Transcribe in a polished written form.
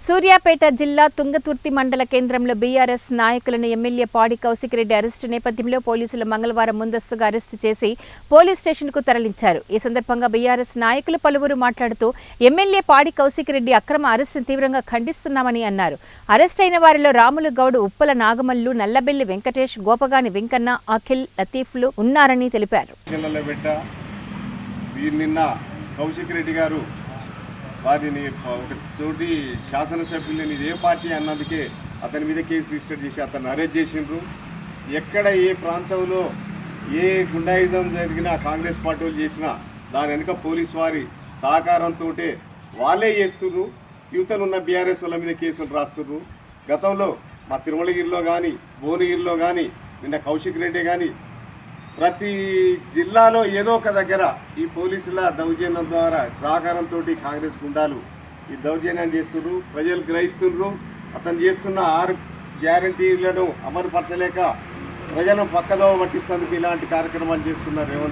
సూర్యాపేట జిల్లా తుంగతుర్తి మండల కేంద్రంలో బీఆర్ఎస్ నాయకులను ఎమ్మెల్యే పాడి కౌశిక్ రెడ్డి అరెస్టు నేపథ్యంలో పోలీసులు మంగళవారం ముందస్తుగా అరెస్టు చేసి పోలీస్ స్టేషన్కు తరలించారు. ఈ సందర్భంగా బీఆర్ఎస్ నాయకులు పలువురు మాట్లాడుతూ ఎమ్మెల్యే పాడి కౌశిక్ రెడ్డి అక్రమ అరెస్టును తీవ్రంగా ఖండిస్తున్నామని అన్నారు. అరెస్ట్ అయిన వారిలో రాములు గౌడ్, ఉప్పల నాగమల్లు, నల్లబెల్లి వెంకటేష్, గోపగాని వెంకన్న, అఖిల్, లతీఫ్లు ఉన్నారని తెలిపారు. వారిని ఒక తోటి శాసనసభ్యులని ఇదే పార్టీ అన్నందుకే అతని మీద కేసు రిజిస్టర్ చేసి అతన్ని అరెస్ట్ చేసిండ్రు. ఎక్కడ ఏ ప్రాంతంలో ఏ గుండాయిజం జరిగినా కాంగ్రెస్ పార్టీ వాళ్ళు చేసినా దాని వెనుక పోలీసు వారి సహకారంతో వాళ్ళే చేస్తున్నారు. యువతలు ఉన్న బీఆర్ఎస్ వాళ్ళ మీద కేసులు రాస్తున్నారు. గతంలో మా తిరుమలగిరిలో కానీ భువనగిరిలో కానీ నిన్న కౌశిక్ రెడ్డి కానీ ప్రతి జిల్లాలో ఏదో ఒక దగ్గర ఈ పోలీసుల దౌర్జన్యం ద్వారా సహకారంతో కాంగ్రెస్ గుండాలు ఈ దౌర్జన్యం చేస్తున్నారు. ప్రజలు గ్రహిస్తున్నారు. అతను చేస్తున్న 6 గ్యారంటీలను అమలుపరచలేక ప్రజలను పక్కదోవ పట్టిస్తేందుకు ఇలాంటి కార్యక్రమాలు చేస్తున్నారు రేవంత్